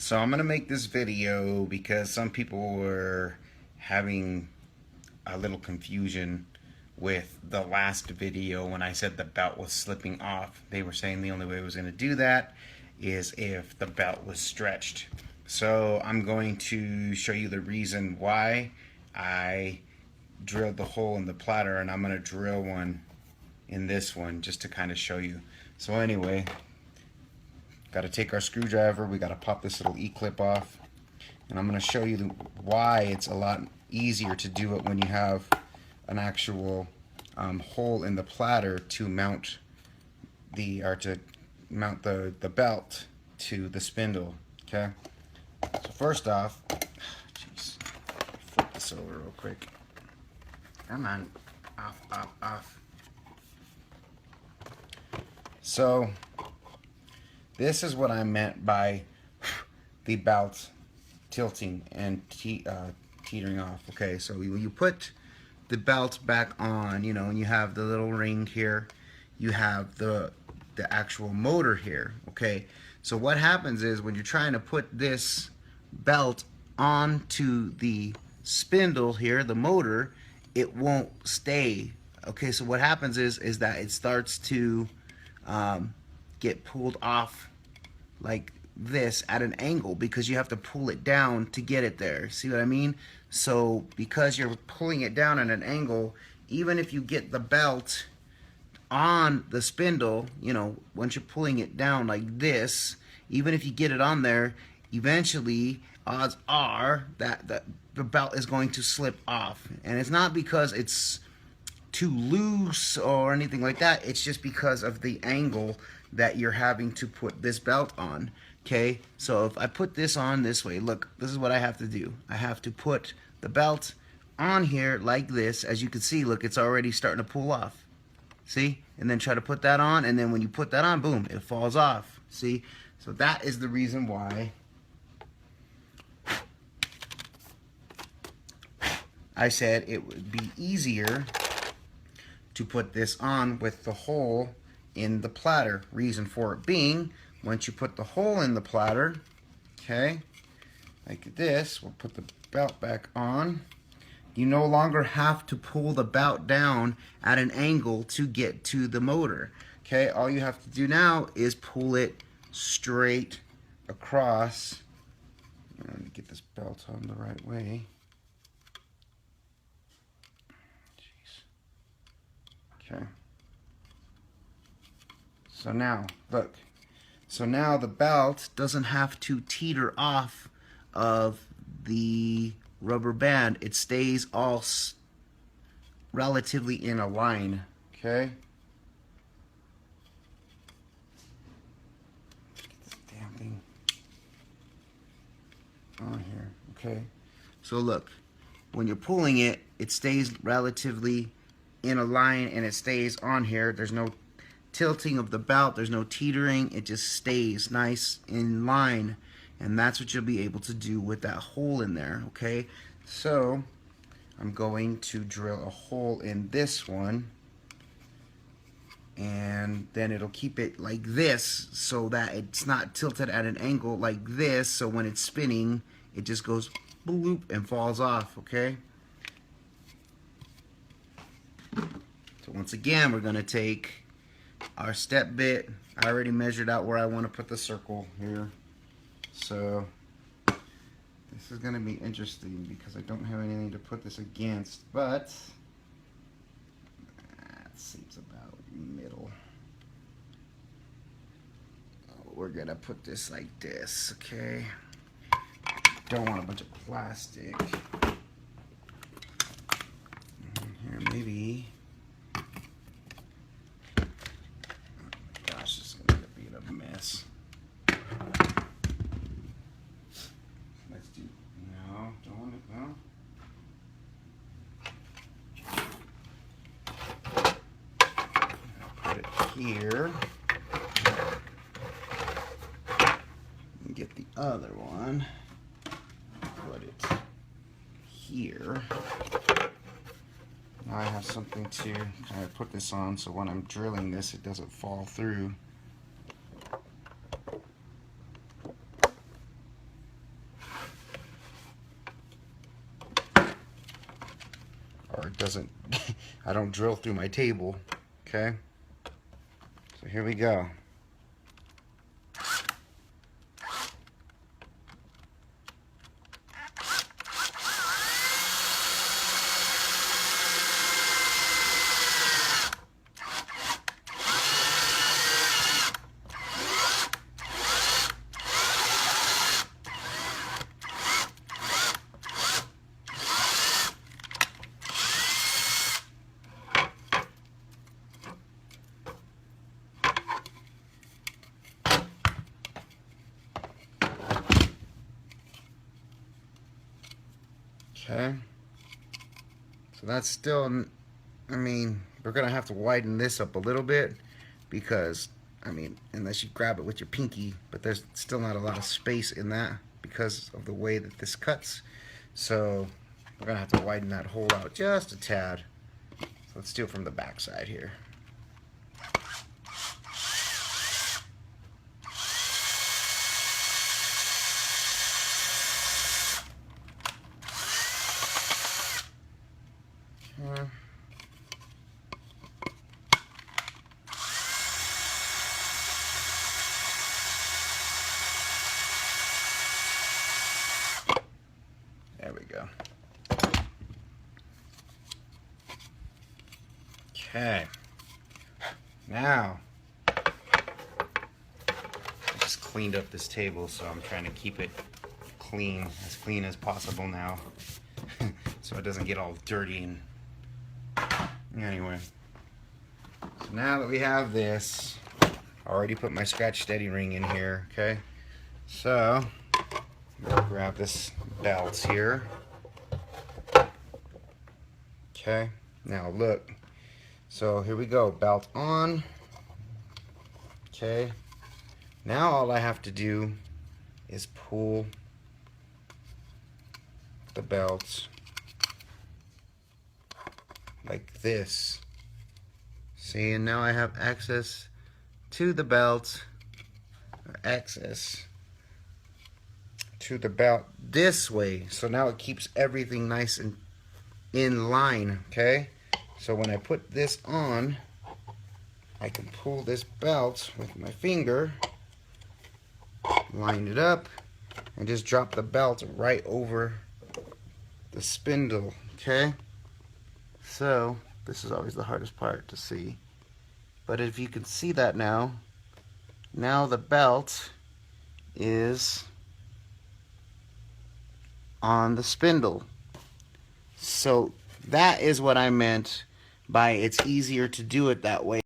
So I'm gonna make this video because some people were having a little confusion with the last video when I said the belt was slipping off. They were saying the only way I was gonna do that is if the belt was stretched. So I'm going to show you the reason why I drilled the hole in the platter, and I'm gonna drill one in this one just to kind of show you. So anyway, got to take our screwdriver, we got to pop this little E-clip off, and I'm going to show you why it's a lot easier to do it when you have an actual hole in the platter to mount the belt to the spindle. Okay, so first off, jeez, flip this over real quick. Come on, off. So this is what I meant by the belt tilting and teetering off. Okay, so you put the belt back on, you know, and you have the little ring here, you have the actual motor here. Okay, so what happens is when you're trying to put this belt onto the spindle here, the motor, it won't stay. Okay, so what happens is that it starts to get pulled off like this at an angle because you have to pull it down to get it there. See what I mean? So because you're pulling it down at an angle, even if you get the belt on the spindle, you know, once you're pulling it down like this, even if you get it on there, eventually odds are that the belt is going to slip off. And it's not because it's too loose or anything like that, it's just because of the angle that you're having to put this belt on. Okay, so if I put this on this way, look, this is what I have to do. I have to put the belt on here like this. As you can see, look, it's already starting to pull off. See? And then try to put that on, and then when you put that on, boom, it falls off. See? So that is the reason why I said it would be easier to put this on with the hole in the platter. Reason for it being, once you put the hole in the platter, okay, like this, we'll put the belt back on. You no longer have to pull the belt down at an angle to get to the motor. Okay, all you have to do now is pull it straight across. Let me get this belt on the right way. Okay. So now, look. So now the belt doesn't have to teeter off of the rubber band. It stays all relatively in a line. Okay. Get this damn thing on here. Okay. So look, when you're pulling it, it stays relatively in a line and it stays on here. There's no tilting of the belt, there's no teetering, it just stays nice in line, and that's what you'll be able to do with that hole in there. Okay, so I'm going to drill a hole in this one, and then it'll keep it like this so that it's not tilted at an angle like this, so when it's spinning it just goes bloop and falls off. Okay, so once again we're going to take our step bit. I already measured out where I want to put the circle here, so this is going to be interesting because I don't have anything to put this against, but that seems about middle. We're going to put this like this. Okay, don't want a bunch of plastic here. Maybe mess. Let's do, no, don't want it, no. Put it here. And get the other one. Put it here. Now I have something to put this on so when I'm drilling this it doesn't fall through. doesn't, I don't drill through my table. Okay, so here we go. Okay, so that's still, I mean, we're gonna have to widen this up a little bit because, I mean, unless you grab it with your pinky, but there's still not a lot of space in that because of the way that this cuts. So we're gonna have to widen that hole out just a tad. So let's do it from the back side here. There we go. Okay. Now, I just cleaned up this table, so I'm trying to keep it clean as possible now, so it doesn't get all dirty. And anyway, so now that we have this, I already put my scratch steady ring in here. Okay, so I'll grab this belt here. Okay, now look. So here we go, belt on. Okay, now all I have to do is pull the belt like this. See, and now I have access to the belt, or access to the belt this way. So now it keeps everything nice and in line, okay? So when I put this on, I can pull this belt with my finger, line it up, and just drop the belt right over the spindle, okay? So this is always the hardest part to see. But if you can see that now the belt is on the spindle. So that is what I meant by it's easier to do it that way.